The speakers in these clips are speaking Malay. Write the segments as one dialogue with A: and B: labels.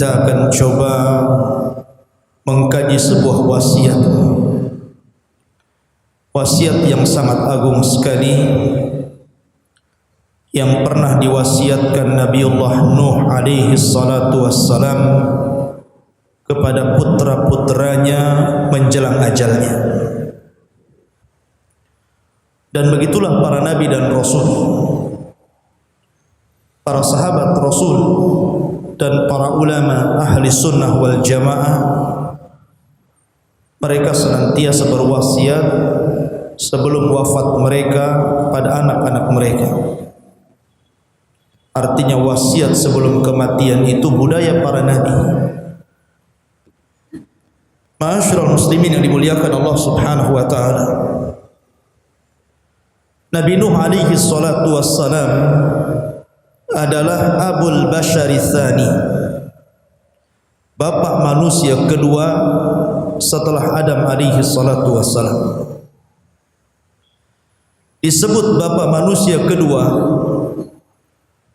A: kita akan coba mengkaji sebuah wasiat yang sangat agung sekali yang pernah diwasiatkan Nabiullah Nuh alaihi salatu wassalam kepada putra-putranya menjelang ajalnya. Dan begitulah para nabi dan rasul, para sahabat rasul dan para ulama ahli sunnah wal jamaah, mereka senantiasa berwasiat sebelum wafat mereka pada anak-anak mereka. Artinya wasiat sebelum kematian itu budaya para nabi. Ma'asyiral muslimin yang dimuliakan Allah Subhanahu wa taala, Nabi Nuh alaihi salatu wassalam adalah Abul Bashari Tsani, bapak manusia kedua setelah Adam alaihi salatu wassalam. Disebut bapak manusia kedua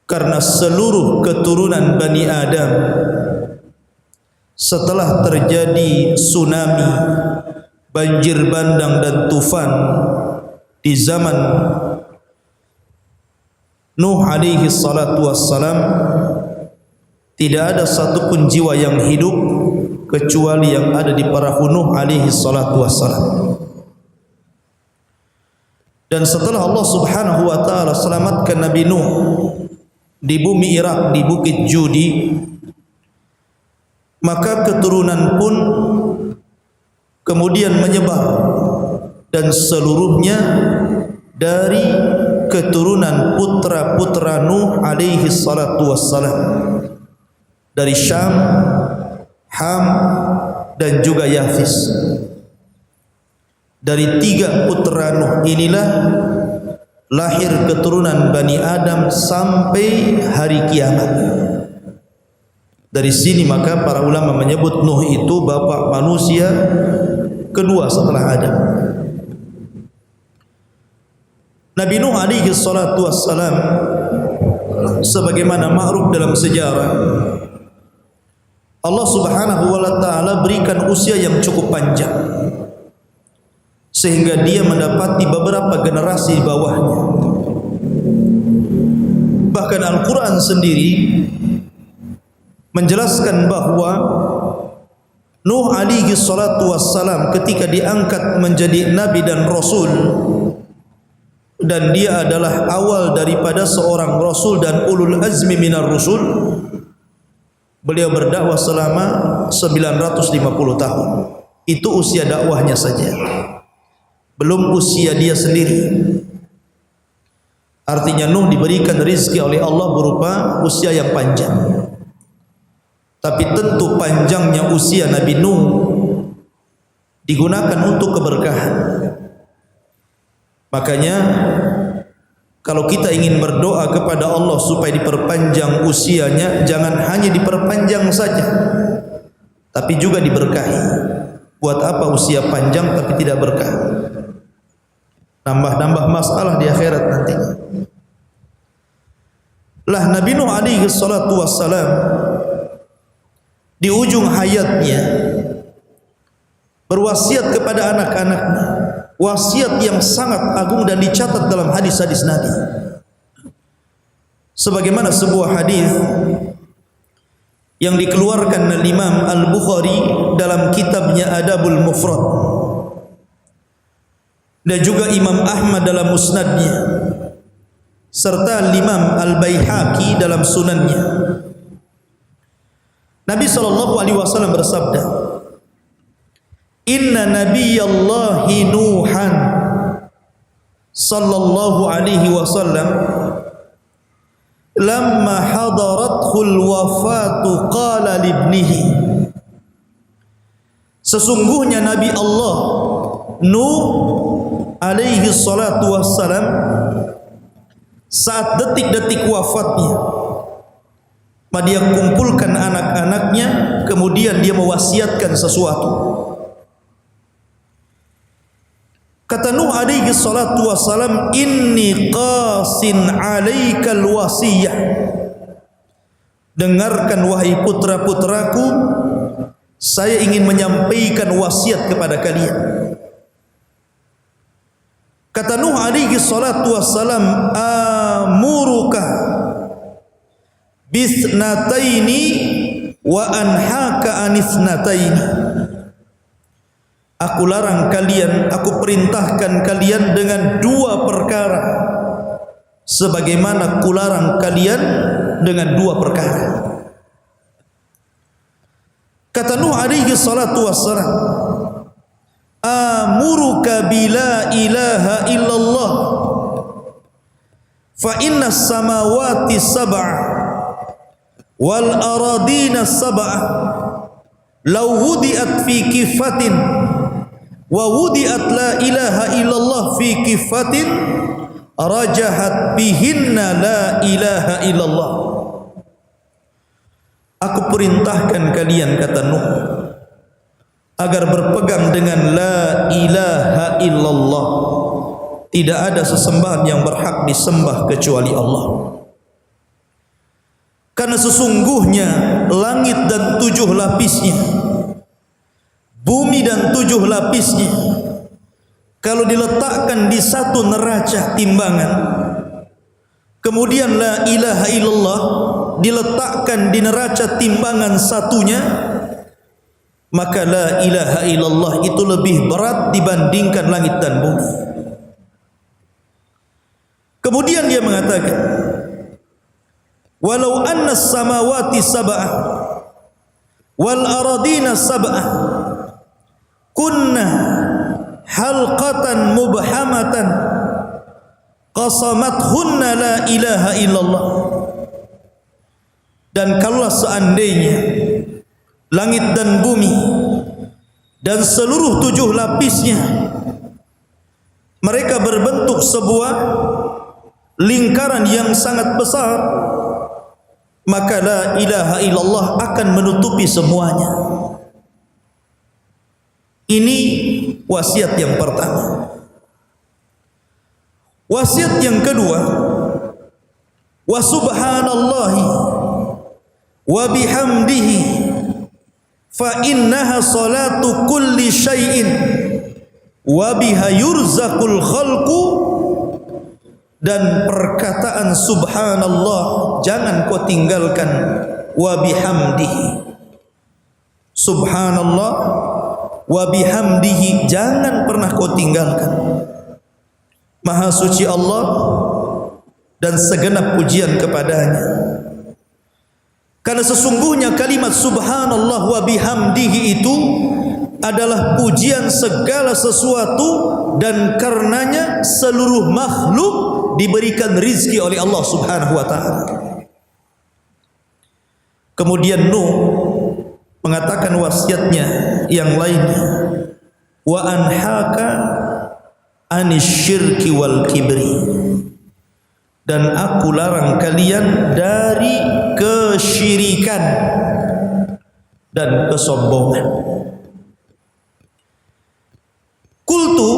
A: karena seluruh keturunan Bani Adam setelah terjadi tsunami, banjir bandang dan tufan di zaman Nuh alaihi salatu wassalam, tidak ada satupun jiwa yang hidup kecuali yang ada di perahu Nuh alaihi salatu wassalam. Dan setelah Allah Subhanahu wa taala selamatkan Nabi Nuh di bumi Irak, di Bukit Judi, maka keturunan pun kemudian menyebar, dan seluruhnya dari keturunan putra-putra Nuh alaihi salatu wassalam, dari Syam, Ham dan juga Yafis. Dari tiga putra Nuh inilah lahir keturunan Bani Adam sampai hari kiamat. Dari sini maka para ulama menyebut Nuh itu bapak manusia kedua setelah Adam. Nabi Nuh alaihi salatu wassalam, sebagaimana ma'ruf dalam sejarah, Allah Subhanahu wa taala berikan usia yang cukup panjang sehingga dia mendapati beberapa generasi di bawahnya. Bahkan Al-Quran sendiri menjelaskan bahwa Nuh alaihi salatu wassalam ketika diangkat menjadi nabi dan rasul, dan dia adalah awal daripada seorang rasul dan ulul azmi minar rusul, beliau berdakwah selama 950 tahun. Itu usia dakwahnya saja, belum usia dia sendiri. Artinya Nuh diberikan rezeki oleh Allah berupa usia yang panjang. Tapi tentu panjangnya usia Nabi Nuh digunakan untuk keberkahan. Makanya kalau kita ingin berdoa kepada Allah supaya diperpanjang usianya, jangan hanya diperpanjang saja, tapi juga diberkahi. Buat apa usia panjang tapi tidak berkah? Nambah-nambah masalah di akhirat nantinya. Lah Nabi Nuh alaihi salatu wassalam di ujung hayatnya berwasiat kepada anak-anaknya, wasiat yang sangat agung dan dicatat dalam hadis-hadis Nabi. Sebagaimana sebuah hadis yang dikeluarkan oleh Imam Al-Bukhari dalam kitabnya Adabul Mufrad, dan juga Imam Ahmad dalam Musnadnya, serta Imam Al-Baihaqi dalam Sunannya. Nabi SAW bersabda, Inna Nabiyallahi Nuhan sallallahu alaihi wasallam lamma hadarathul wafatu qala libnihi, sesungguhnya Nabi Allah Nuh alaihi salatu wassalam saat detik-detik wafatnya, dia kumpulkan anak-anaknya, kemudian dia mewasiatkan sesuatu. Kata Nuh alaihi salatu wassalam, inni qasin alaikal wasiyah, dengarkan wahai putra-putraku, saya ingin menyampaikan wasiat kepada kalian. Kata Nuh alaihi salatu wassalam, amuruka bisnataini wa anhaka anisnataini. Aku larang kalian, aku perintahkan kalian dengan dua perkara, sebagaimana kularang kalian dengan dua perkara. Kata Nuh alaihi salatu wassalam, amuruka bila ilaha illallah fa inna samawati sab'a wal aradina sab'a law wudi'at fi kifatin wa wudi'at la ilaha illallah fi kifatin rajahat bihinna la ilaha illallah. Aku perintahkan kalian, kata Nuh, agar berpegang dengan la ilaha illallah. Tidak ada sesembahan yang berhak disembah kecuali Allah. Karena sesungguhnya langit dan 7 lapisnya, bumi dan 7 lapisnya, kalau diletakkan di satu neraca timbangan, kemudian la ilaha illallah diletakkan di neraca timbangan satunya, maka la ilaha illallah itu lebih berat dibandingkan langit dan bumi. Kemudian dia mengatakan, walau anna samawati sab'ah wal aradina sab'ah kunna halqatan mubhamatan qasamathunna la ilaha illallah. Dan kalau seandainya langit dan bumi dan seluruh 7 lapisnya mereka berbentuk sebuah lingkaran yang sangat besar, maka la ilaha illallah akan menutupi semuanya. Ini wasiat yang pertama. Wasiat yang kedua, wa subhanallahi wa bihamdihi fa innaha salatu kulli syai'in wa biha yurzaqul khalqu. Dan perkataan subhanallah jangan kau tinggalkan, wa bihamdihi, subhanallah wa bihamdihi jangan pernah kau tinggalkan. Maha suci Allah dan segenap pujian kepadanya. Karena sesungguhnya kalimat subhanallah wa bihamdihi itu adalah pujian segala sesuatu, dan karenanya seluruh makhluk diberikan rizki oleh Allah subhanahu wa ta'ala. Kemudian Nuh mengatakan wasiatnya yang lainnya, wa anhaka anisyirki wal kibri, dan aku larang kalian dari kesyirikan dan kesombongan. Kultu,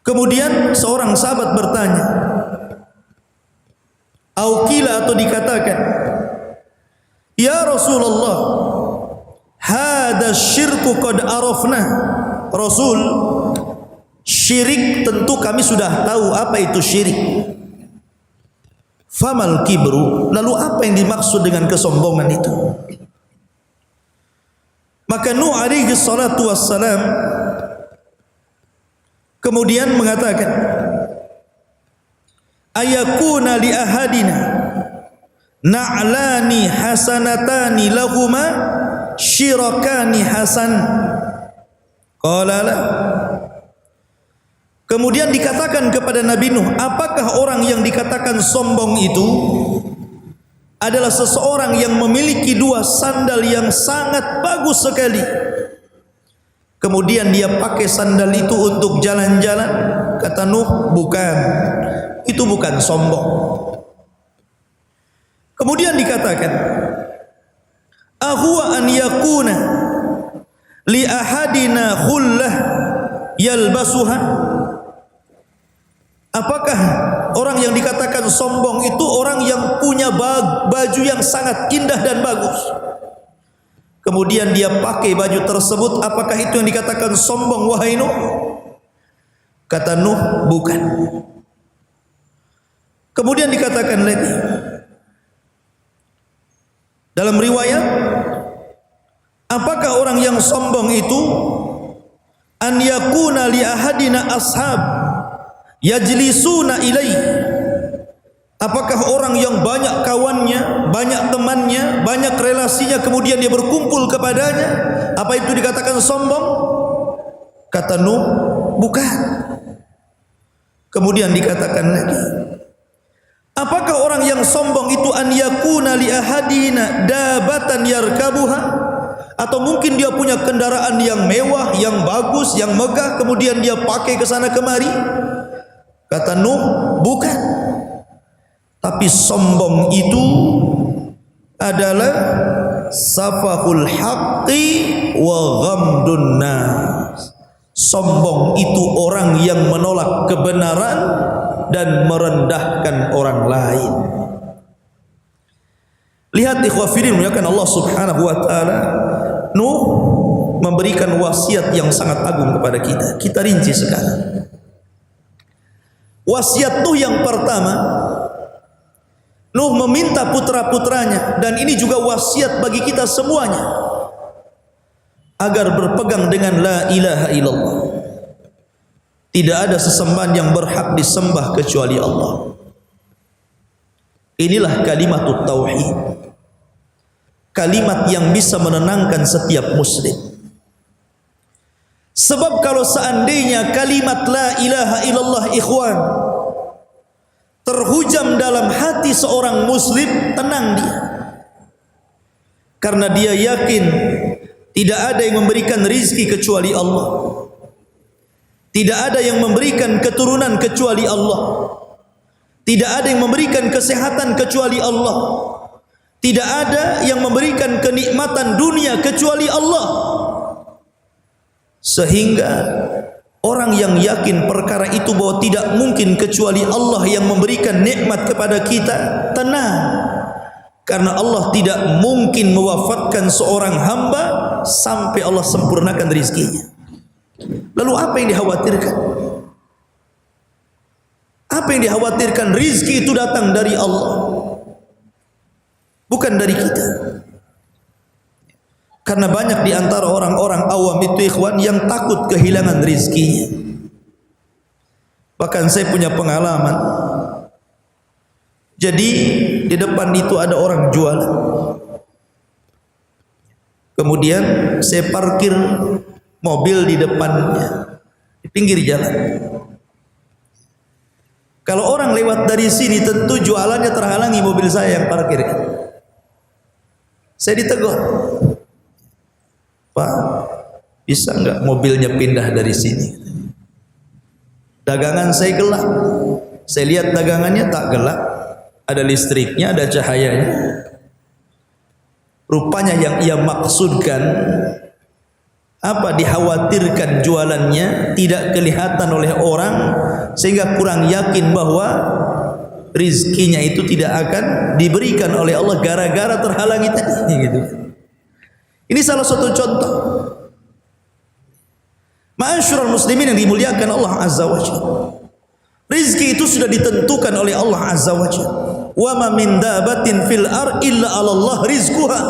A: kemudian seorang sahabat bertanya, aukila atau dikatakan, ya Rasulullah, hada syirku qad arafna. Rasul, syirik tentu kami sudah tahu apa itu syirik. Famal kibru, lalu apa yang dimaksud dengan kesombongan itu? Maka Nuh alaihi salatu wassalam kemudian mengatakan, ayakuna li ahadina na'lani hasanatani lahuma syirakani hasan. Qala la. Kemudian dikatakan kepada Nabi Nuh, apakah orang yang dikatakan sombong itu adalah seseorang yang memiliki 2 sandal yang sangat bagus sekali, kemudian dia pakai sandal itu untuk jalan-jalan? Kata Nuh, bukan, itu bukan sombong. Kemudian dikatakan, ahuwa an yakuna li ahadina khullah yalbasuha. Apakah Orang yang dikatakan sombong itu orang yang punya baju yang sangat indah dan bagus. Kemudian dia pakai baju tersebut, apakah itu yang dikatakan sombong wahai Nuh? Kata Nuh, bukan. Kemudian dikatakan lagi dalam riwayat, apakah orang yang sombong itu an yakuna li ahadina ashab yajlisuna ilai? Apakah orang yang banyak kawannya, banyak temannya, banyak relasinya, kemudian dia berkumpul kepadanya, apa itu dikatakan sombong? Kata Nuh, bukan. Kemudian dikatakan lagi, apakah orang yang sombong itu an yakuna li ahadina dabatan yarkabuha? Atau mungkin dia punya kendaraan yang mewah, yang bagus, yang megah, kemudian dia pakai ke sana kemari? Kata Nuh, bukan. Tapi sombong itu adalah safahul haqqi wa ghamdun nas. Sombong itu orang yang menolak kebenaran dan merendahkan orang lain. Lihat ikhwafidin muliakan Allah subhanahu wa ta'ala, Nuh memberikan wasiat yang sangat agung kepada kita. Kita rinci sekarang. Wasiat Nuh yang pertama, Nuh meminta putra-putranya, dan ini juga wasiat bagi kita semuanya, agar berpegang dengan la ilaha illallah. Tidak ada sesembahan yang berhak disembah kecuali Allah. Inilah kalimatut tauhid, kalimat yang bisa menenangkan setiap muslim. Sebab kalau seandainya kalimat la ilaha illallah ikhwan terhujam dalam hati seorang muslim, tenang dia, karena dia yakin tidak ada yang memberikan rizki kecuali Allah, tidak ada yang memberikan keturunan kecuali Allah, tidak ada yang memberikan kesehatan kecuali Allah, tidak ada yang memberikan kenikmatan dunia kecuali Allah. Sehingga orang yang yakin perkara itu bahwa tidak mungkin kecuali Allah yang memberikan nikmat kepada kita, tenang, karena Allah tidak mungkin mewafatkan seorang hamba sampai Allah sempurnakan rizkinya. Lalu apa yang dikhawatirkan? Apa yang dikhawatirkan? Rizki itu datang dari Allah, bukan dari kita. Karena banyak di antara orang-orang awam itu ikhwan yang takut kehilangan rizkinya. Bahkan saya punya pengalaman. Jadi di depan itu ada orang jualan. Kemudian saya parkir mobil di depannya, di pinggir jalan. Kalau orang lewat dari sini, tentu jualannya terhalangi mobil saya yang parkir. Saya ditegur, Pak, bisa enggak mobilnya pindah dari sini? Dagangan saya gelap. Saya lihat dagangannya tak gelap, ada listriknya, ada cahayanya. Rupanya yang ia maksudkan, apa, dikhawatirkan jualannya tidak kelihatan oleh orang, sehingga kurang yakin bahwa rizkinya itu tidak akan diberikan oleh Allah gara-gara terhalangi tadi, gitu. Ini salah satu contoh. Ma'asyiral muslimin yang dimuliakan Allah Azza wa Jalla, rizki itu sudah ditentukan oleh Allah Azza wa Jalla. Wa ma min dabatin fil ar illa 'ala Allah rizquha.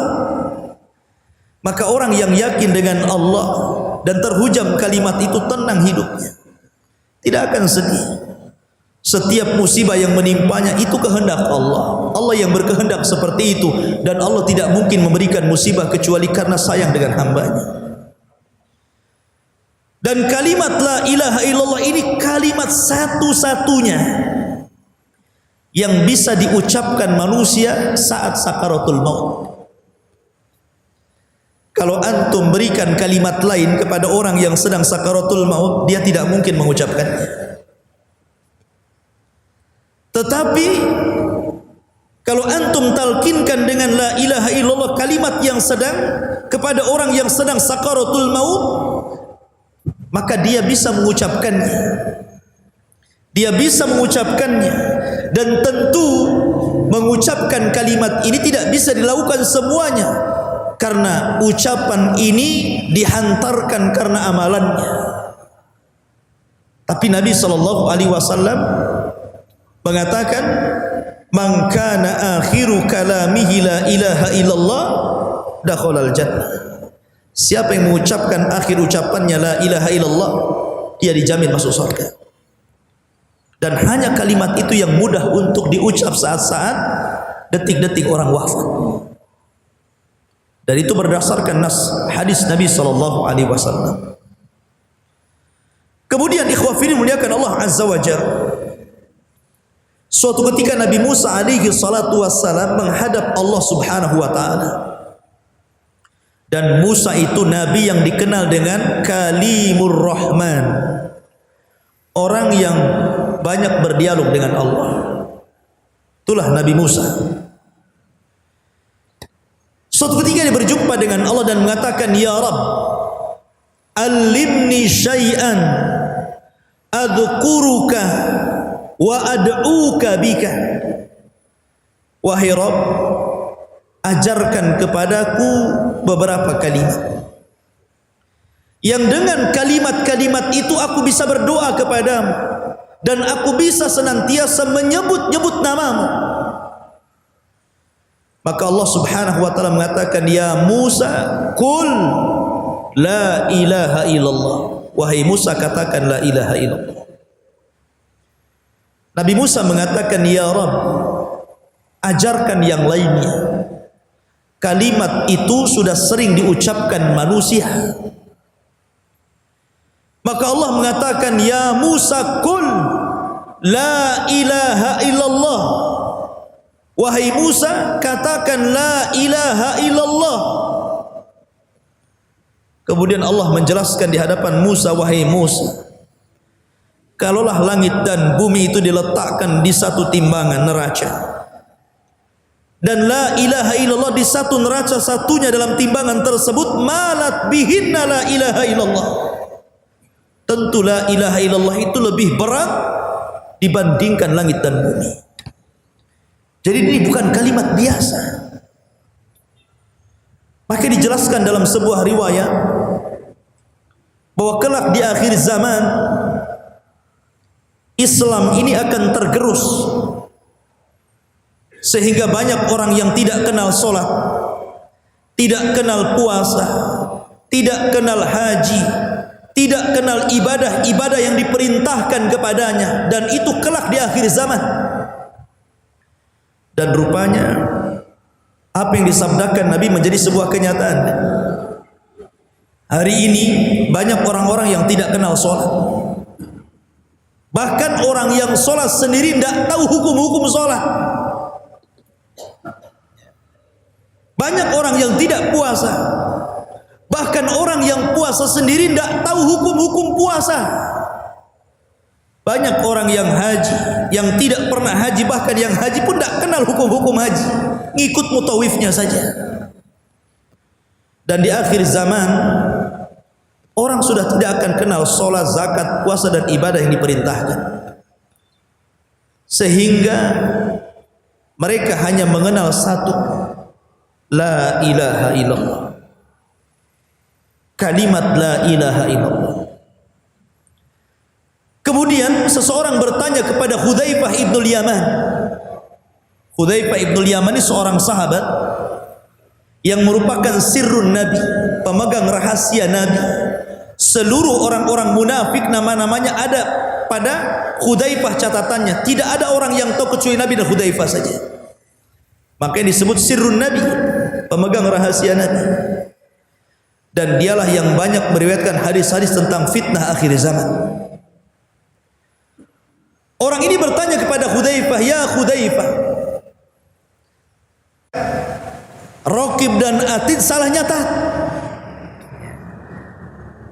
A: Maka orang yang yakin dengan Allah dan terhujam kalimat itu, tenang hidupnya, tidak akan sedih. Setiap musibah yang menimpanya itu kehendak Allah. Allah yang berkehendak seperti itu, dan Allah tidak mungkin memberikan musibah kecuali karena sayang dengan hambanya. Dan kalimat la ilaha illallah ini kalimat satu-satunya yang bisa diucapkan manusia saat sakaratul maut. Kalau antum berikan kalimat lain kepada orang yang sedang sakaratul maut, dia tidak mungkin mengucapkannya. Tetapi kalau antum talkinkan dengan la ilaha illallah, kalimat yang sedang, kepada orang yang sedang sakaratul maut, maka dia bisa mengucapkannya. dia bisa mengucapkannya, dan tentu mengucapkan kalimat ini tidak bisa dilakukan semuanya, karena ucapan ini dihantarkan karena amalannya. Tapi Nabi SAW mengatakan, man kana akhiru kalamihi la ilaha illallah dakhalal jannah. Siapa yang mengucapkan akhir ucapannya la ilaha illallah, dia dijamin masuk surga. Dan hanya kalimat itu yang mudah untuk diucap saat-saat detik-detik orang wafat. Dan itu berdasarkan nas hadis Nabi SAW. Kemudian ikhwah fillah muliakan Allah Azza wa Jalla, suatu ketika Nabi Musa alaihi salatu wassalam menghadap Allah Subhanahu wa taala. Dan Musa itu nabi yang dikenal dengan Kalimur Rahman, orang yang banyak berdialog dengan Allah. Itulah Nabi Musa. Suatu ketika dia berjumpa dengan Allah dan mengatakan, ya Rabb, alimni syai'an adzukuruka wa ad'uka bika. Wahai Rabb, ajarkan kepadaku beberapa kalimat yang dengan kalimat-kalimat itu aku bisa berdoa kepadamu dan aku bisa senantiasa menyebut-nyebut namamu. Maka Allah Subhanahu wa taala mengatakan, ya Musa, qul la ilaha illallah. Wahai Musa, katakan la ilaha illallah. Nabi Musa mengatakan, ya Rabb, ajarkan yang lainnya. Kalimat itu sudah sering diucapkan manusia. Maka Allah mengatakan, ya Musa, qul la ilaha illallah. Wahai Musa, katakan la ilaha illallah. Kemudian Allah menjelaskan di hadapan Musa, wahai Musa, kalaulah langit dan bumi itu diletakkan di satu timbangan neraca, dan la ilaha illallah di satu neraca satunya dalam timbangan tersebut, malat bihinna la ilaha illallah. Tentu la ilaha illallah itu lebih berat dibandingkan langit dan bumi. Jadi ini bukan kalimat biasa. Maka dijelaskan dalam sebuah riwayat bahwa kelak di akhir zaman Islam ini akan tergerus, sehingga banyak orang yang tidak kenal sholat, tidak kenal puasa, tidak kenal haji, tidak kenal ibadah-ibadah yang diperintahkan kepadanya, dan itu kelak di akhir zaman. Dan rupanya apa yang disabdakan Nabi menjadi sebuah kenyataan. Hari ini banyak orang-orang yang tidak kenal sholat. Bahkan orang yang sholat sendiri tidak tahu hukum-hukum sholat. Banyak orang yang tidak puasa. Bahkan orang yang puasa sendiri tidak tahu hukum-hukum puasa. Banyak orang yang haji, yang tidak pernah haji, bahkan yang haji pun tidak kenal hukum-hukum haji, ngikut mutawifnya saja. Dan di akhir zaman orang sudah tidak akan kenal sholat, zakat, puasa dan ibadah yang diperintahkan, sehingga mereka hanya mengenal satu, la ilaha illallah. Kalimat la ilaha illallah. Kemudian seseorang bertanya kepada Hudzaifah ibnul Yaman. Hudzaifah ibnul Yaman ini seorang sahabat yang merupakan sirrun Nabi, pemegang rahasia Nabi. Seluruh orang-orang munafik nama-namanya ada pada Hudzaifah catatannya. Tidak ada orang yang tahu kecuali Nabi dan Hudzaifah saja. Makanya disebut sirrun Nabi, pemegang rahasia Nabi. Dan dialah yang banyak meriwayatkan hadis-hadis tentang fitnah akhir zaman. Orang ini bertanya kepada Hudzaifah, ya Hudzaifah, Raqib dan Atid salah nyata?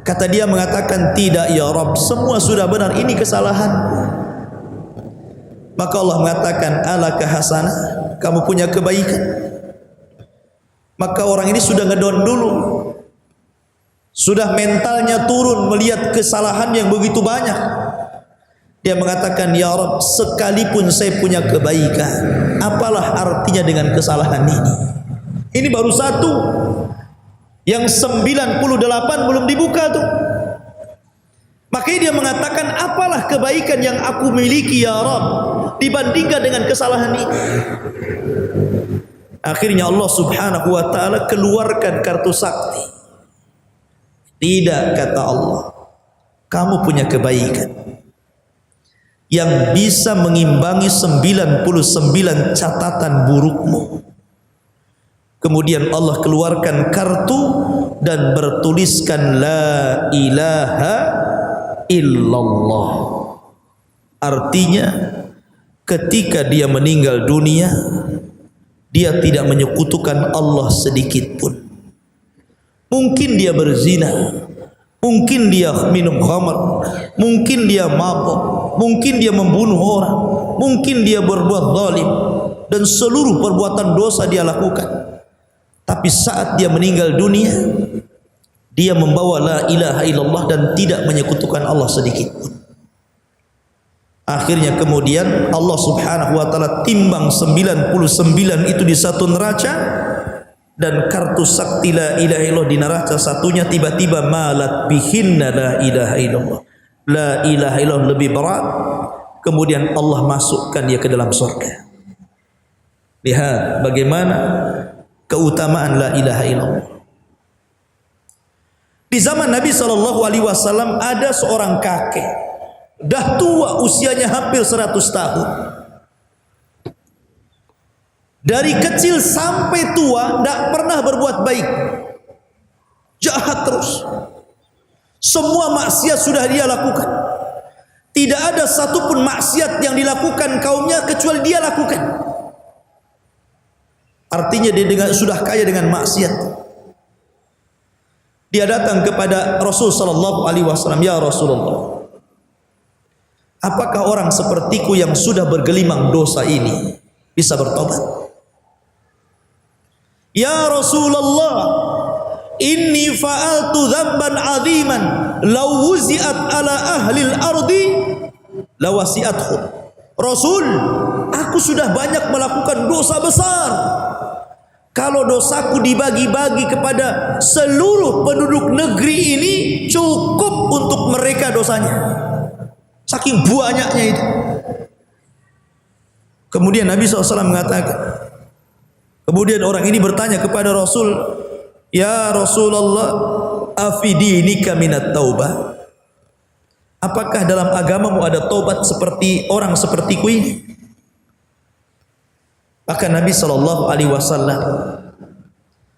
A: Kata dia mengatakan, tidak ya Rabb, semua sudah benar, ini kesalahan. Maka Allah mengatakan, alaka hasanah, kamu punya kebaikan. Maka orang ini sudah ngedown dulu, sudah mentalnya turun melihat kesalahan yang begitu banyak. Dia mengatakan, ya Rabb, sekalipun saya punya kebaikan, apalah artinya dengan kesalahan ini? Ini baru satu, yang 98 belum dibuka tuh. Makanya dia mengatakan, apalah kebaikan yang aku miliki ya Rabb dibandingkan dengan kesalahan ini. Akhirnya Allah subhanahu wa ta'ala keluarkan kartu sakti. Tidak, kata Allah, kamu punya kebaikan yang bisa mengimbangi 99 catatan burukmu. Kemudian Allah keluarkan kartu dan bertuliskan la ilaha illallah. Artinya ketika dia meninggal dunia, dia tidak menyekutukan Allah sedikit pun. Mungkin dia berzina, mungkin dia minum khamar, mungkin dia mabuk, mungkin dia membunuh orang, mungkin dia berbuat zalim, dan seluruh perbuatan dosa dia lakukan. Tapi saat dia meninggal dunia, dia membawa la ilaha illallah dan tidak menyekutukan Allah sedikit pun. Akhirnya kemudian Allah subhanahu wa ta'ala timbang 99 itu di satu neraca, dan kartu sakti la ilaha illallah di neraca satunya tiba-tiba malat bihinna la ilaha illallah. La ilaha illallah lebih berat. Kemudian Allah masukkan dia ke dalam surga. Lihat bagaimana keutamaan la ilaha illallah. Di zaman Nabi SAW ada seorang kakek, dah tua, usianya hampir 100 tahun. Dari kecil sampai tua tidak pernah berbuat baik, jahat terus. Semua maksiat sudah dia lakukan. Tidak ada satupun maksiat yang dilakukan kaumnya kecuali dia lakukan. Artinya dia sudah kaya dengan maksiat. Dia datang kepada Rasul sallallahu alaihi wasallam, ya Rasulullah, apakah orang sepertiku yang sudah bergelimang dosa ini bisa bertobat? Ya Rasulullah, inni fa'altu dzamban 'aziman law wuzi'at ala ahli al-ardi lawasi'athum. Rasul, aku sudah banyak melakukan dosa besar. Kalau dosaku dibagi-bagi kepada seluruh penduduk negeri ini, cukup untuk mereka dosanya. Saking banyaknya itu. Kemudian Nabi SAW mengatakan, kemudian orang ini bertanya kepada Rasul, ya Rasulullah, afidinika minat taubah? Apakah dalam agamamu ada taubat seperti orang sepertiku ini? Maka Nabi SAW,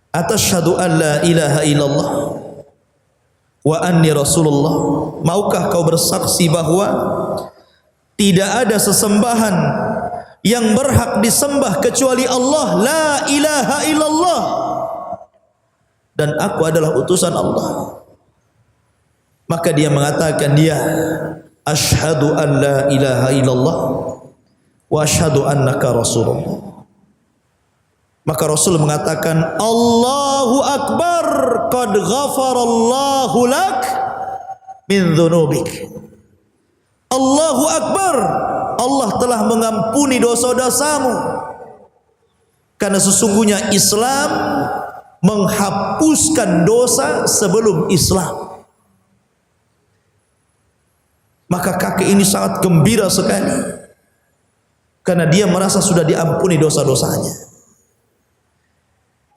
A: atasyhadu an la ilaha illallah wa anni Rasulullah, maukah kau bersaksi bahwa tidak ada sesembahan yang berhak disembah kecuali Allah, la ilaha illallah, dan aku adalah utusan Allah? Maka dia mengatakan, dia asyhadu an la ilaha illallah wa asyhadu annaka Rasulullah. Maka Rasul mengatakan, Allahu Akbar, qad ghafarallahu lak min dhunubik. Allahu Akbar, Allah telah mengampuni dosa-dosamu. Karena sesungguhnya Islam menghapuskan dosa sebelum Islam. Maka kakek ini sangat gembira sekali, karena dia merasa sudah diampuni dosa-dosanya.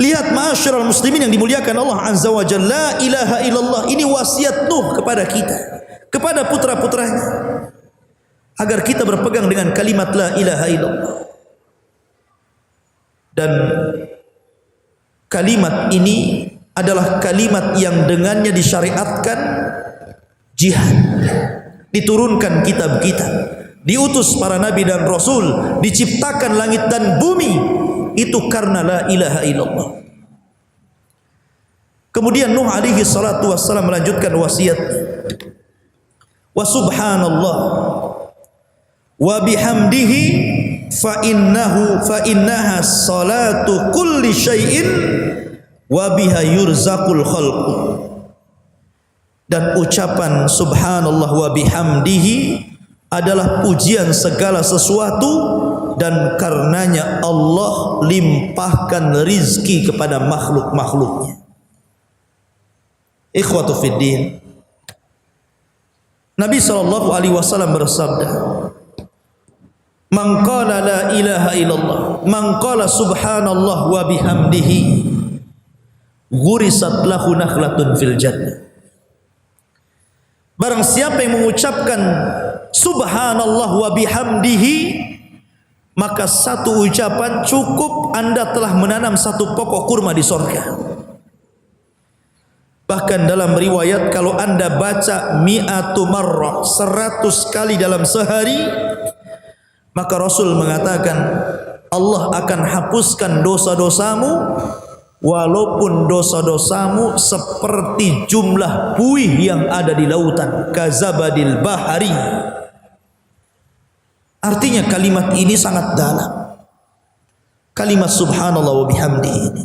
A: Lihat ma'asyiral muslimin yang dimuliakan Allah Azza wa Jalla, la ilaha illallah ini wasiat Nuh kepada kita, kepada putra-putranya, agar kita berpegang dengan kalimat la ilaha illallah. Dan kalimat ini adalah kalimat yang dengannya disyariatkan jihad, diturunkan kitab-kitab, diutus para nabi dan rasul, diciptakan langit dan bumi. Itu karena la ilaha illallah. Kemudian Nuh alaihi salatu wassalam melanjutkan wasiat, wa subhanallah wa bihamdihi fa innaha salatu kulli syai'in wa biha yurzaqul khalq. Dan ucapan subhanallah wa bihamdihi adalah pujian segala sesuatu, dan karenanya Allah limpahkan rizki kepada makhluk-makhluknya. Ikhwatu fiddin, Nabi SAW bersabda, "Man qala la ilaha illallah, man qala subhanallah wa bihamdihi, ghurisat lahu nakhlatun fil jannah." Barang siapa yang mengucapkan subhanallah wa bihamdihi, maka satu ucapan cukup Anda telah menanam satu pokok kurma di surga. Bahkan dalam riwayat, kalau Anda baca mi'atu marrah, 100 kali dalam sehari, maka Rasul mengatakan Allah akan hapuskan dosa-dosamu, walaupun dosa-dosamu seperti jumlah buih yang ada di lautan, kazabadil bahari. Artinya kalimat ini sangat dalam, kalimat subhanallah wa bihamdi ini.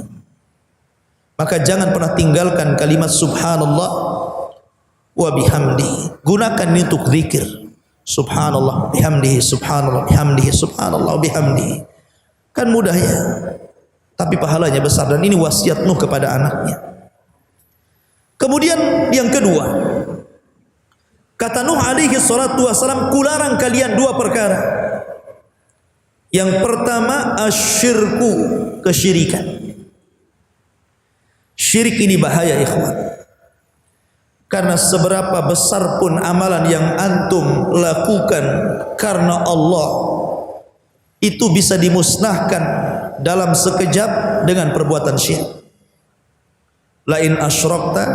A: Maka jangan pernah tinggalkan kalimat subhanallah wa bihamdi. Gunakan ini untuk zikir. Subhanallah bihamdihi, subhanallah bihamdihi, subhanallah bihamdihi. Kan mudah ya, tapi pahalanya besar, dan ini wasiat Nuh kepada anaknya. Kemudian yang kedua, kata Nuh alaihi salatu wassalam, kularang kalian dua perkara. Yang pertama asyirku, kesyirikan. Syirik ini bahaya ikhwan, karena seberapa besar pun amalan yang antum lakukan karena Allah, itu bisa dimusnahkan dalam sekejap dengan perbuatan syirik. La in asyrakta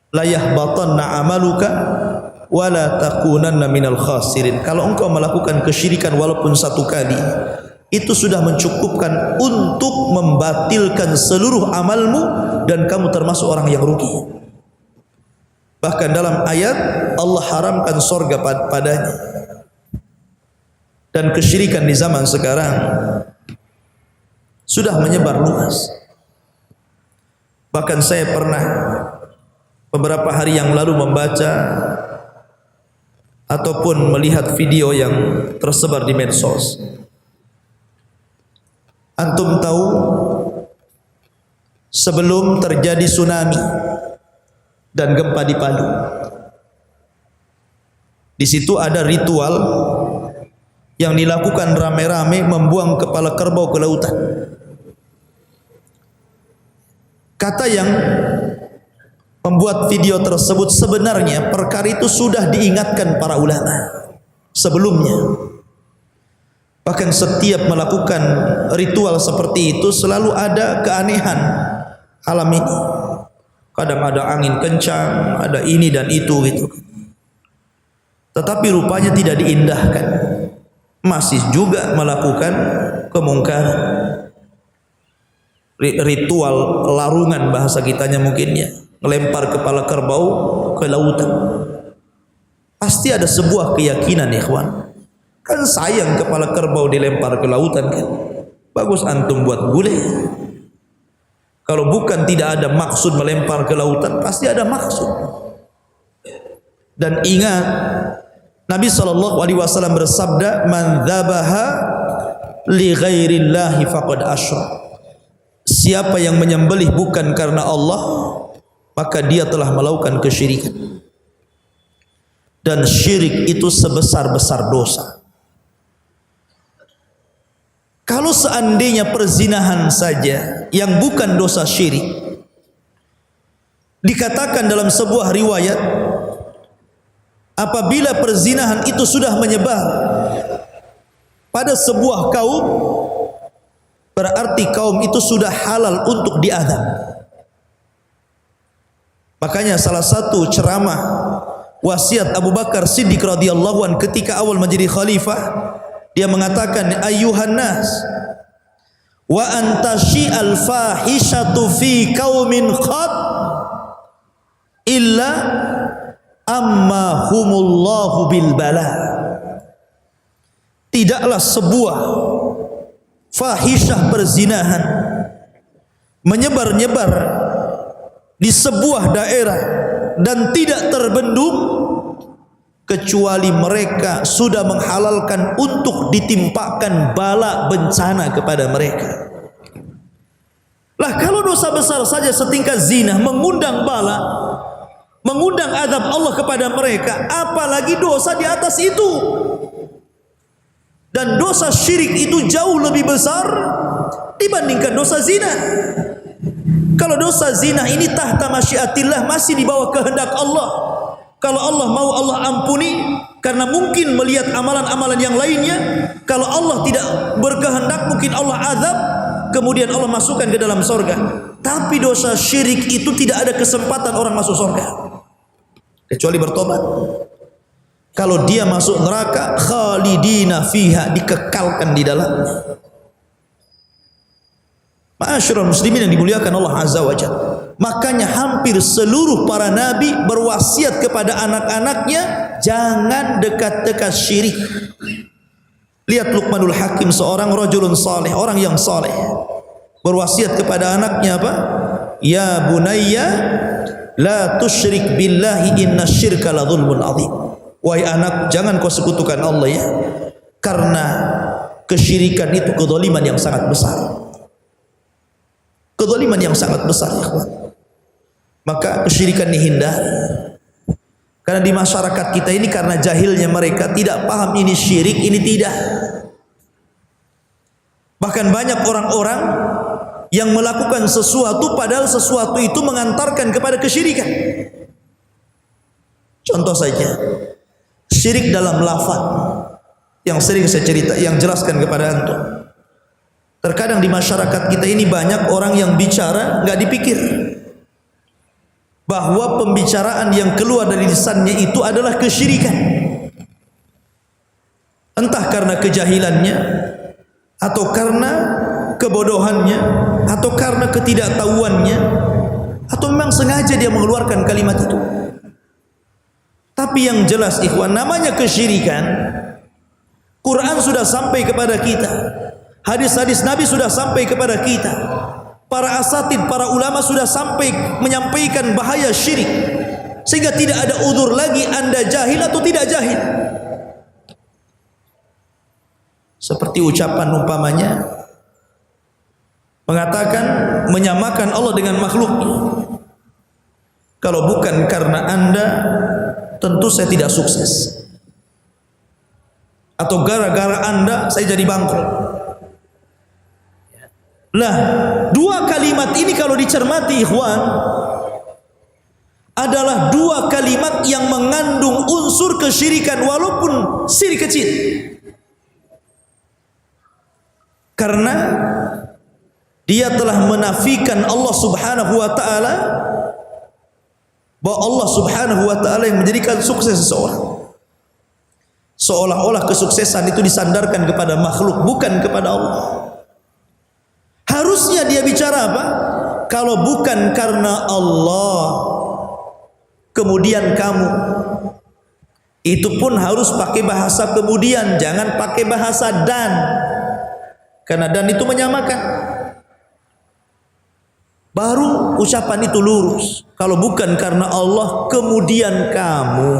A: la yahbatanna amaluka wa la takunanna minal khasirin. Kalau engkau melakukan kesyirikan walaupun satu kali, itu sudah mencukupkan untuk membatilkan seluruh amalmu, dan kamu termasuk orang yang rugi. Bahkan dalam ayat Allah haramkan surga padanya. Dan kesyirikan di zaman sekarang sudah menyebar luas. Bahkan saya pernah beberapa hari yang lalu membaca ataupun melihat video yang tersebar di medsos. Antum tahu, sebelum terjadi tsunami dan gempa di Palu, di situ ada ritual yang dilakukan rame-rame, membuang kepala kerbau ke lautan. Kata yang membuat video tersebut, sebenarnya perkara itu sudah diingatkan para ulama sebelumnya. Bahkan setiap melakukan ritual seperti itu selalu ada keanehan alam ini. Kadang ada angin kencang, ada ini dan itu gitu. Tetapi rupanya tidak diindahkan, masih juga melakukan kemungkaran. Ritual larungan bahasa kitanya mungkin ya, melempar kepala kerbau ke lautan. Pasti ada sebuah keyakinan ikhwan. Kan sayang kepala kerbau dilempar ke lautan kan. Bagus antum buat gulai. Kalau bukan tidak ada maksud melempar ke lautan, pasti ada maksud. Dan ingat, Nabi SAW bersabda, "Man dzabaha li ghairillahi faqad asyrak." Siapa yang menyembelih bukan karena Allah, maka dia telah melakukan kesyirikan. Dan syirik itu sebesar-besar dosa. Kalau seandainya perzinahan saja yang bukan dosa syirik, dikatakan dalam sebuah riwayat, apabila perzinahan itu sudah menyebar pada sebuah kaum, berarti kaum itu sudah halal untuk diazab. Makanya salah satu ceramah wasiat Abu Bakar Siddiq radhiyallahu anhu ketika awal menjadi khalifah, dia mengatakan, ayyuhan nas, wa antasyi'al fahishatu fi qaumin qad illa amma humullahu bil bala. Tidaklah sebuah fahisyah perzinahan menyebar-nyebar di sebuah daerah dan tidak terbendung, kecuali mereka sudah menghalalkan untuk ditimpakan bala bencana kepada mereka. Lah kalau dosa besar saja setingkat zina mengundang bala, mengundang azab Allah kepada mereka, apalagi dosa di atas itu. Dan dosa syirik itu jauh lebih besar dibandingkan dosa zina. Kalau dosa zina ini tahta masyiatillah, masih di bawah kehendak Allah. Kalau Allah mau, Allah ampuni karena mungkin melihat amalan-amalan yang lainnya. Kalau Allah tidak berkehendak, mungkin Allah azab, kemudian Allah masukkan ke dalam surga. Tapi dosa syirik itu tidak ada kesempatan orang masuk surga kecuali bertobat. Kalau dia masuk neraka, khalidina fiha, dikekalkan di dalamnya. Ma'asyiral muslimin yang dimuliakan Allah Azza wa Jalla. Makanya hampir seluruh para nabi berwasiat kepada anak-anaknya, jangan dekat-dekat syirik. Lihat Luqmanul Hakim, seorang rajulun saleh, orang yang saleh, berwasiat kepada anaknya apa? Ya bunayya la tusyrik billahi inna syirka la dzulmun adzim. Wahai anak, jangan kau sekutukan Allah ya, karena kesyirikan itu kezaliman yang sangat besar. Kezaliman yang sangat besar ya kawan. Maka kesyirikan dihindari. Karena di masyarakat kita ini karena jahilnya mereka tidak paham ini syirik, ini tidak. Bahkan banyak orang-orang yang melakukan sesuatu padahal sesuatu itu mengantarkan kepada kesyirikan. Contoh saja, syirik dalam lafaz yang sering saya cerita, yang jelaskan kepada antum. Terkadang di masyarakat kita ini banyak orang yang bicara nggak dipikir bahwa pembicaraan yang keluar dari lisannya itu adalah kesyirikan. Entah karena kejahilannya, atau karena kebodohannya, atau karena ketidaktahuannya, atau memang sengaja dia mengeluarkan kalimat itu. Tapi yang jelas ikhwan, namanya kesyirikan, Quran sudah sampai kepada kita. Hadis-hadis Nabi sudah sampai kepada kita. Para asatid, para ulama sudah sampai menyampaikan bahaya syirik. Sehingga tidak ada udzur lagi Anda jahil atau tidak jahil. Seperti ucapan umpamanya mengatakan menyamakan Allah dengan makhluknya. Kalau bukan karena Anda, tentu saya tidak sukses. Atau gara-gara Anda saya jadi bangkrut. Lah, dua kalimat ini kalau dicermati ikhwan, adalah dua kalimat yang mengandung unsur kesyirikan walaupun syirik kecil. Karena dia telah menafikan Allah Subhanahu wa taala, bahwa Allah Subhanahu wa taala yang menjadikan sukses seseorang. Seolah-olah kesuksesan itu disandarkan kepada makhluk, bukan kepada Allah. Harusnya dia bicara apa? Kalau bukan karena Allah, kemudian kamu. Itu pun harus pakai bahasa kemudian, jangan pakai bahasa dan. Karena dan itu menyamakan. Baru ucapan itu lurus. Kalau bukan karena Allah, kemudian kamu.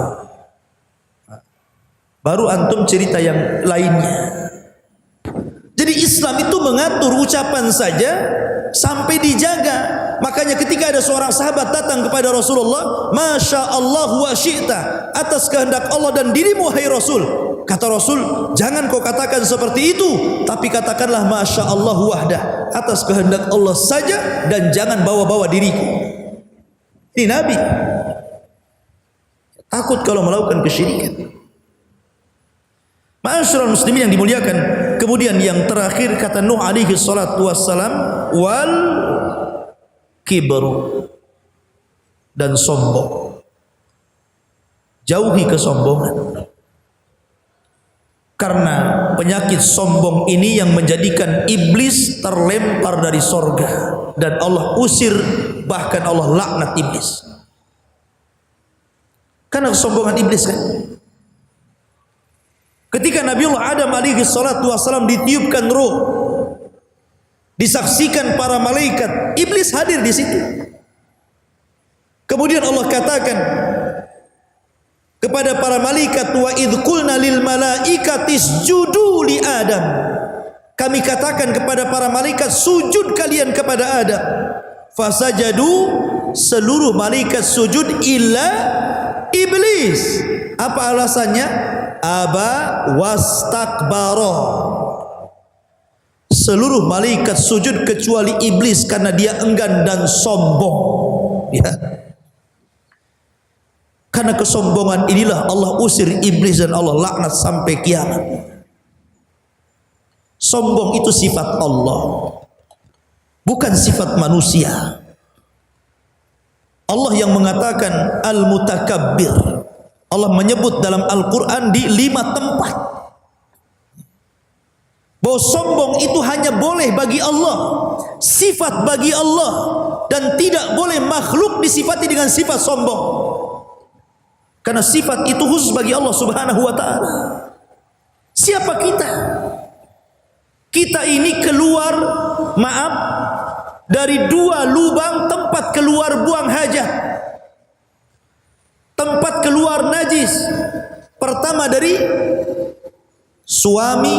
A: Baru antum cerita yang lainnya. Jadi Islam itu mengatur ucapan saja sampai dijaga. Makanya ketika ada seorang sahabat datang kepada Rasulullah, Masya Allah wa syi'ta, atas kehendak Allah dan dirimu hai Rasul. Kata Rasul, jangan kau katakan seperti itu, tapi katakanlah Masya Allah wahdah, atas kehendak Allah saja, dan jangan bawa-bawa diriku. Ini Nabi takut kalau melakukan kesyirikan. Ma'asyiral muslimin yang dimuliakan. Kemudian yang terakhir kata Nuh alaihi salatu wassalam, wal kibru, dan sombong. Jauhi kesombongan. Karena penyakit sombong ini yang menjadikan iblis terlempar dari sorga, dan Allah usir, bahkan Allah laknat iblis. Karena kesombongan iblis kan. Ketika Nabiullah Adam alaihi salatu wassalam ditiupkan ruh, disaksikan para malaikat, iblis hadir di situ. Kemudian Allah katakan, kepada para malaikat, wa idh qulna lil malaikati isjudu li Adam. Kami katakan kepada para malaikat, sujud kalian kepada Adam. Fasajadu, seluruh malaikat sujud illa iblis. Apa alasannya? Aba wastakbara. Seluruh malaikat sujud kecuali iblis karena dia enggan dan sombong. Ya. Karena kesombongan inilah Allah usir iblis dan Allah laknat sampai kiamat. Sombong itu sifat Allah, bukan sifat manusia. Allah yang mengatakan al-mutakabbir. Allah menyebut dalam Al-Quran di 5 tempat bahwa sombong itu hanya boleh bagi Allah, sifat bagi Allah, dan tidak boleh makhluk disifati dengan sifat sombong. Karena sifat itu khusus bagi Allah Subhanahu wa ta'ala. Siapa kita? Kita ini keluar, maaf, dari 2 lubang tempat keluar buang hajat, tempat keluar najis. Pertama dari suami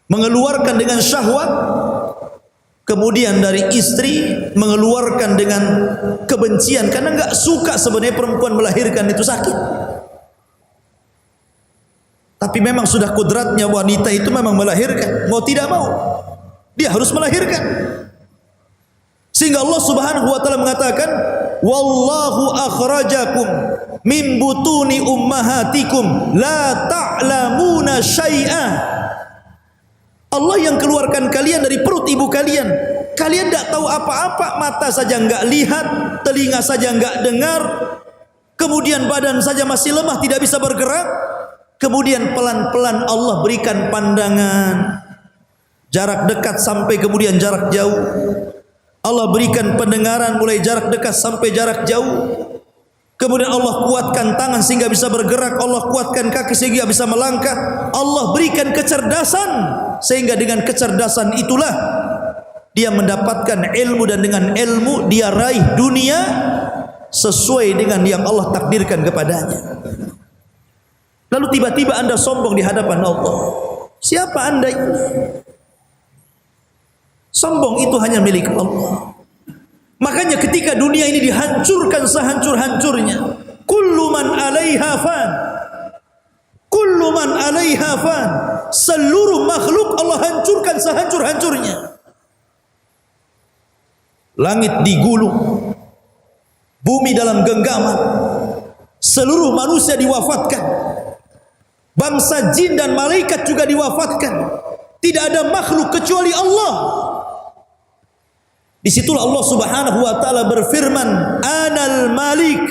A: mengeluarkan dengan syahwat, kemudian dari istri mengeluarkan dengan kebencian karena enggak suka sebenarnya perempuan melahirkan itu sakit. Tapi memang sudah kodratnya wanita itu memang melahirkan, mau tidak mau dia harus melahirkan. Sehingga Allah Subhanahu wa taala mengatakan, wallahu akhrajakum min butuni ummahatikum la ta'lamuna syai'a. Allah yang keluarkan kalian dari perut ibu kalian. Kalian tidak tahu apa-apa, mata saja enggak lihat, telinga saja enggak dengar, kemudian badan saja masih lemah, tidak bisa bergerak. Kemudian pelan-pelan Allah berikan pandangan, jarak dekat sampai kemudian jarak jauh. Allah berikan pendengaran mulai jarak dekat sampai jarak jauh. Kemudian Allah kuatkan tangan sehingga bisa bergerak. Allah kuatkan kaki sehingga bisa melangkah. Allah berikan kecerdasan sehingga dengan kecerdasan itulah dia mendapatkan ilmu, dan dengan ilmu dia raih dunia sesuai dengan yang Allah takdirkan kepadanya. Lalu tiba-tiba Anda sombong di hadapan Allah. Siapa Anda ini? Sombong itu hanya milik Allah. Makanya ketika dunia ini dihancurkan sehancur-hancurnya, kullu man 'alaiha fan, kullu man 'alaiha fan, seluruh makhluk Allah hancurkan sehancur-hancurnya. Langit digulung, bumi dalam genggaman, seluruh manusia diwafatkan. Bangsa jin dan malaikat juga diwafatkan. Tidak ada makhluk kecuali Allah. Disitulah Allah Subhanahu wa ta'ala berfirman, Anal Malik,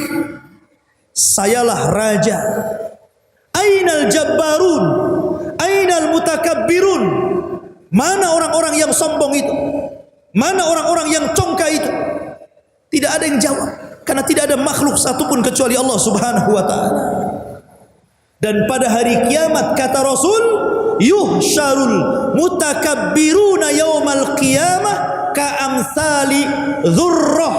A: sayalah raja. Ainal Jabbarun, Ainal Mutakabbirun. Mana orang-orang yang sombong itu? Mana orang-orang yang congkak itu? Tidak ada yang jawab, karena tidak ada makhluk satupun kecuali Allah Subhanahu wa ta'ala. Dan pada hari kiamat kata Rasul, yuhsyarul mutakabbiruna yaumal qiyamah ka'amthali dzurrah.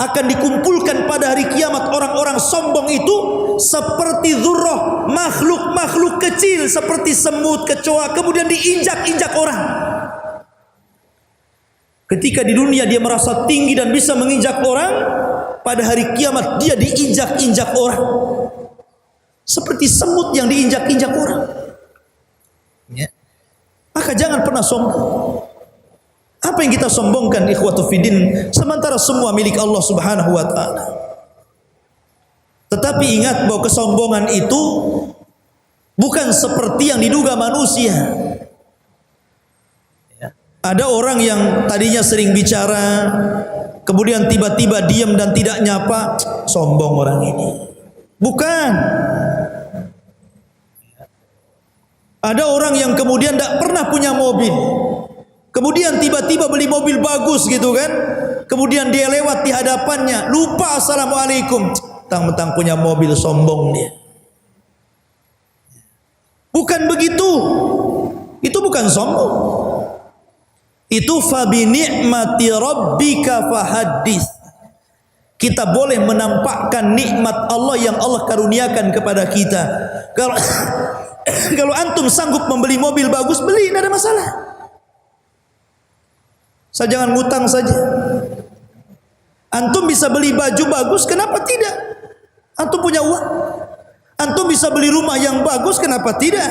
A: Akan dikumpulkan pada hari kiamat orang-orang sombong itu seperti dzurrah, makhluk-makhluk kecil seperti semut, kecoa, kemudian diinjak-injak orang. Ketika di dunia dia merasa tinggi dan bisa menginjak orang, pada hari kiamat dia diinjak-injak orang. Seperti semut yang diinjak-injak orang. Ya. Maka jangan pernah sombong. Apa yang kita sombongkan ikhwatu fiddin, sementara semua milik Allah Subhanahu wa ta'ala. Tetapi ingat bahwa kesombongan itu bukan seperti yang diduga manusia. Ya. Ada orang yang tadinya sering bicara, kemudian tiba-tiba diam dan tidak nyapa, sombong orang ini. Bukan. Ada orang yang kemudian tidak pernah punya mobil, kemudian tiba-tiba beli mobil bagus gitu kan, kemudian dia lewat di hadapannya, lupa assalamualaikum, mentang-mentang punya mobil, sombong dia. Bukan begitu, itu bukan sombong. Itu fa bi ni'mati rabbika fahaddits. Kita boleh menampakkan nikmat Allah yang Allah karuniakan kepada kita. Kalau kalau antum sanggup membeli mobil bagus, beli, tidak ada masalah. Saya jangan ngutang saja. Antum bisa beli baju bagus, kenapa tidak? Antum punya uang. Antum bisa beli rumah yang bagus, kenapa tidak?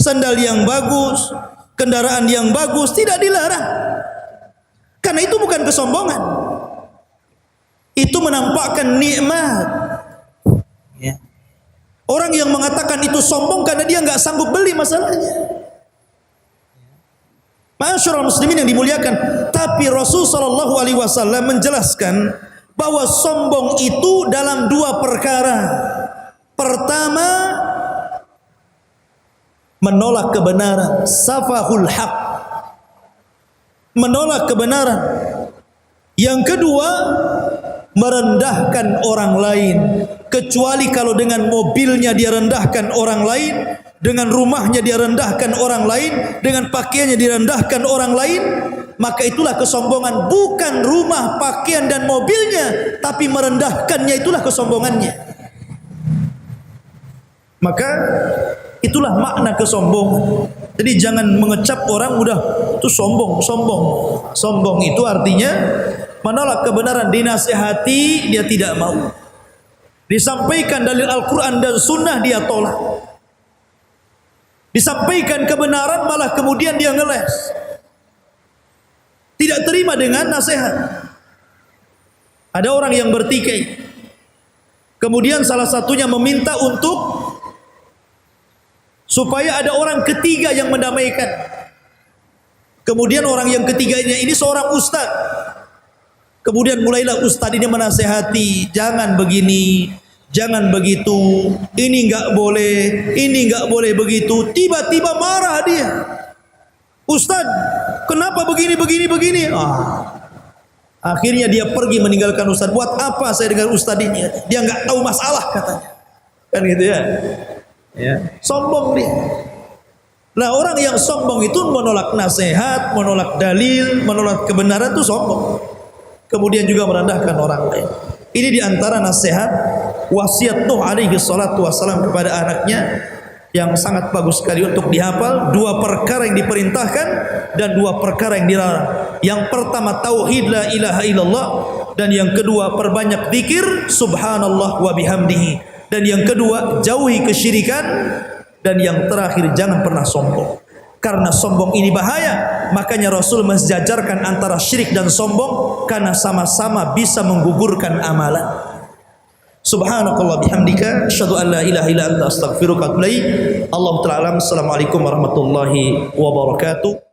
A: Sandal yang bagus, kendaraan yang bagus, tidak dilarang. Karena itu bukan kesombongan. Itu menampakkan nikmat. Ya. Orang yang mengatakan itu sombong karena dia nggak sanggup beli, masalahnya. Ma'asyiral muslimin yang dimuliakan, tapi Rasul sallallahu alaihi wasallam menjelaskan bahwa sombong itu dalam dua perkara. Pertama, menolak kebenaran, safahul haq, menolak kebenaran. Yang kedua, merendahkan orang lain, kecuali kalau dengan mobilnya dia rendahkan orang lain, dengan rumahnya dia rendahkan orang lain, dengan pakaiannya direndahkan orang lain, maka itulah kesombongan. Bukan rumah, pakaian dan mobilnya, tapi merendahkannya, itulah kesombongannya. Maka itulah makna kesombongan. Jadi jangan mengecap orang udah itu sombong. Sombong itu artinya menolak kebenaran, dinasihati dia tidak mau, disampaikan dalil Al-Quran dan Sunnah dia tolak, disampaikan kebenaran malah kemudian dia ngeles, tidak terima dengan nasihat. Ada orang yang bertikai, kemudian salah satunya meminta untuk supaya ada orang ketiga yang mendamaikan. Kemudian orang yang ketiganya ini seorang ustaz. Kemudian mulailah ustaz ini menasehati, jangan begini, jangan begitu, ini enggak boleh begitu. Tiba-tiba marah dia. Ustaz, kenapa begini? Akhirnya dia pergi meninggalkan ustaz. Buat apa saya dengan ustaz ini? Dia enggak tahu masalah katanya. Kan gitu ya. Ya, sombong dia. Nah, orang yang sombong itu menolak nasihat, menolak dalil, menolak kebenaran, itu sombong. Kemudian juga merendahkan orang lain. Ini diantara nasihat wasiat Nuh alaihi salatu wassalam kepada anaknya yang sangat bagus sekali untuk dihafal. Dua perkara yang diperintahkan dan dua perkara yang dilarang. Yang pertama tauhid la ilaha illallah, dan yang kedua perbanyak zikir subhanallah wa bihamdihi, dan yang kedua jauhi kesyirikan, dan yang terakhir jangan pernah sombong. Karena sombong ini bahaya. Makanya Rasul mensejajarkan antara syirik dan sombong, karena sama-sama bisa menggugurkan amalan. Subhanakallah bihamdika asyhadu an la ilaha illa anta astaghfiruka wa atubu ilaik. Allahu ta'ala alam. Assalamualaikum warahmatullahi wabarakatuh.